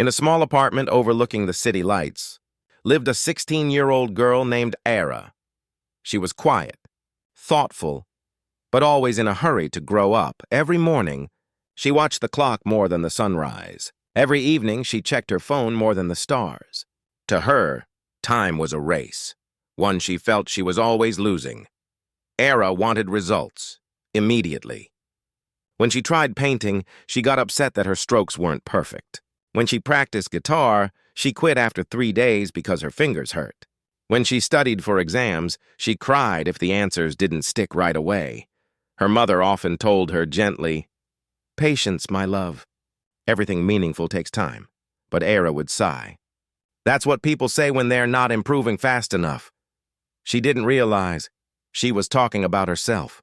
In a small apartment overlooking the city lights lived a 16-year-old girl named Era. She was quiet, thoughtful, but always in a hurry to grow up. Every morning, she watched the clock more than the sunrise. Every evening, she checked her phone more than the stars. To her, time was a race, one she felt she was always losing. Era wanted results, immediately. When she tried painting, she got upset that her strokes weren't perfect. When she practiced guitar, she quit after 3 days because her fingers hurt. When she studied for exams, she cried if the answers didn't stick right away. Her mother often told her gently, "Patience, my love. Everything meaningful takes time." But Era would sigh. That's what people say when they're not improving fast enough. She didn't realize she was talking about herself.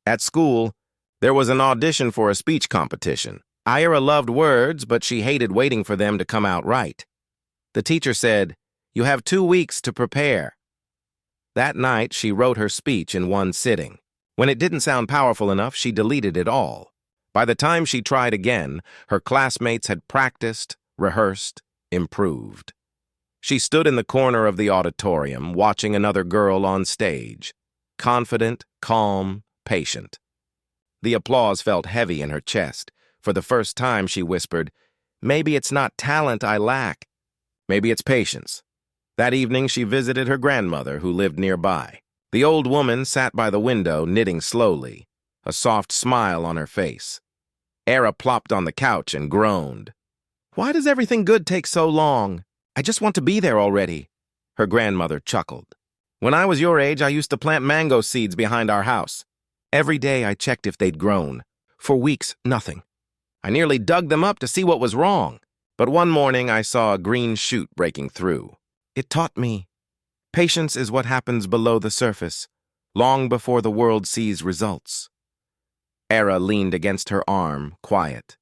At school, there was an audition for a speech competition. Ira loved words, but she hated waiting for them to come out right. The teacher said, "You have 2 weeks to prepare." That night, she wrote her speech in one sitting. When it didn't sound powerful enough, she deleted it all. By the time she tried again, her classmates had practiced, rehearsed, improved. She stood in the corner of the auditorium, watching another girl on stage, confident, calm, patient. The applause felt heavy in her chest. For the first time, she whispered, "Maybe it's not talent I lack. Maybe it's patience." That evening, she visited her grandmother, who lived nearby. The old woman sat by the window, knitting slowly, a soft smile on her face. Era plopped on the couch and groaned. "Why does everything good take so long? I just want to be there already." Her grandmother chuckled. "When I was your age, I used to plant mango seeds behind our house. Every day I checked if they'd grown. For weeks, nothing. I nearly dug them up to see what was wrong. But one morning I saw a green shoot breaking through. It taught me, patience is what happens below the surface, long before the world sees results." Era leaned against her arm, quiet.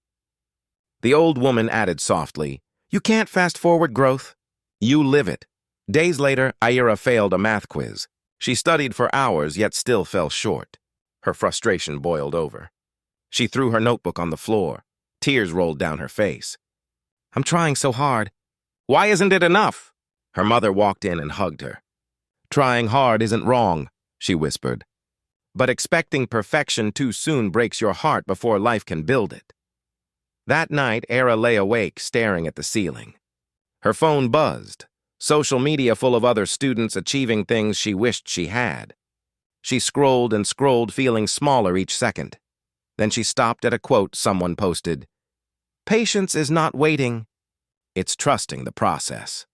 The old woman added softly, "You can't fast-forward growth. You live it." Days later, Ira failed a math quiz. She studied for hours, yet still fell short. Her frustration boiled over. She threw her notebook on the floor. Tears rolled down her face. "I'm trying so hard. Why isn't it enough?" Her mother walked in and hugged her. "Trying hard isn't wrong," she whispered. "But expecting perfection too soon breaks your heart before life can build it." That night, Era lay awake, staring at the ceiling. Her phone buzzed, social media full of other students achieving things she wished she had. She scrolled and scrolled, feeling smaller each second. Then she stopped at a quote someone posted. "Patience is not waiting. It's trusting the process."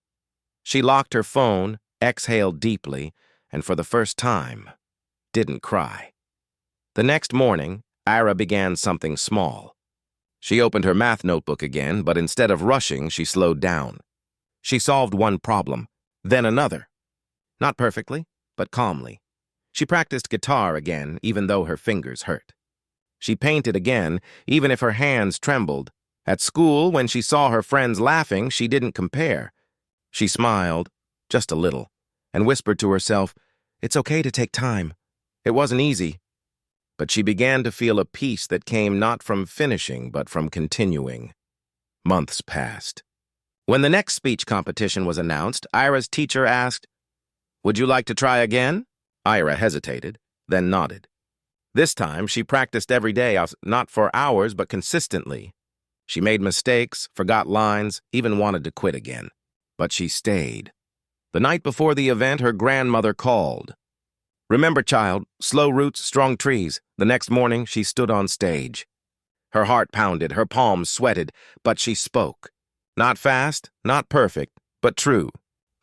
She locked her phone, exhaled deeply, and for the first time, didn't cry. The next morning, Ira began something small. She opened her math notebook again, but instead of rushing, she slowed down. She solved one problem, then another. Not perfectly, but calmly. She practiced guitar again, even though her fingers hurt. She painted again, even if her hands trembled. At school, when she saw her friends laughing, she didn't compare. She smiled, just a little, and whispered to herself, "It's okay to take time." It wasn't easy, but she began to feel a peace that came not from finishing, but from continuing. Months passed. When the next speech competition was announced, Ira's teacher asked, "Would you like to try again?" Ira hesitated, then nodded. This time, she practiced every day, not for hours, but consistently. She made mistakes, forgot lines, even wanted to quit again. But she stayed. The night before the event, her grandmother called. "Remember, child, slow roots, strong trees." The next morning, she stood on stage. Her heart pounded, her palms sweated, but she spoke. Not fast, not perfect, but true.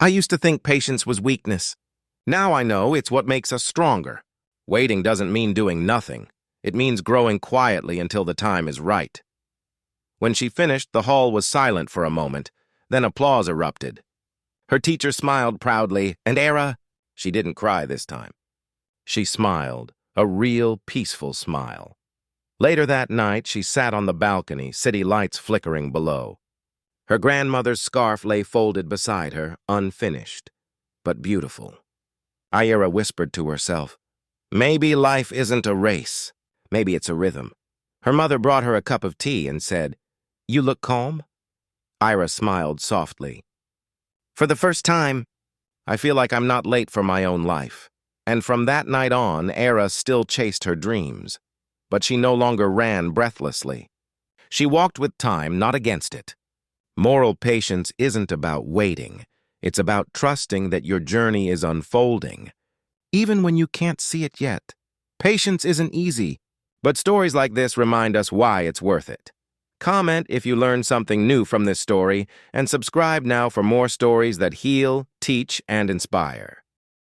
"I used to think patience was weakness. Now I know it's what makes us stronger. Waiting doesn't mean doing nothing. It means growing quietly until the time is right." When she finished, the hall was silent for a moment, then applause erupted. Her teacher smiled proudly, and Era, she didn't cry this time. She smiled, a real peaceful smile. Later that night, she sat on the balcony, city lights flickering below. Her grandmother's scarf lay folded beside her, unfinished, but beautiful. Ira whispered to herself, "Maybe life isn't a race. Maybe it's a rhythm." Her mother brought her a cup of tea and said, "You look calm." Ira smiled softly. For the first time, I feel like I'm not late for my own life. And from that night on, Era still chased her dreams. But she no longer ran breathlessly. She walked with time, not against it. Moral patience isn't about waiting. It's about trusting that your journey is unfolding, even when you can't see it yet. Patience isn't easy, but stories like this remind us why it's worth it. Comment if you learned something new from this story, and subscribe now for more stories that heal, teach, and inspire.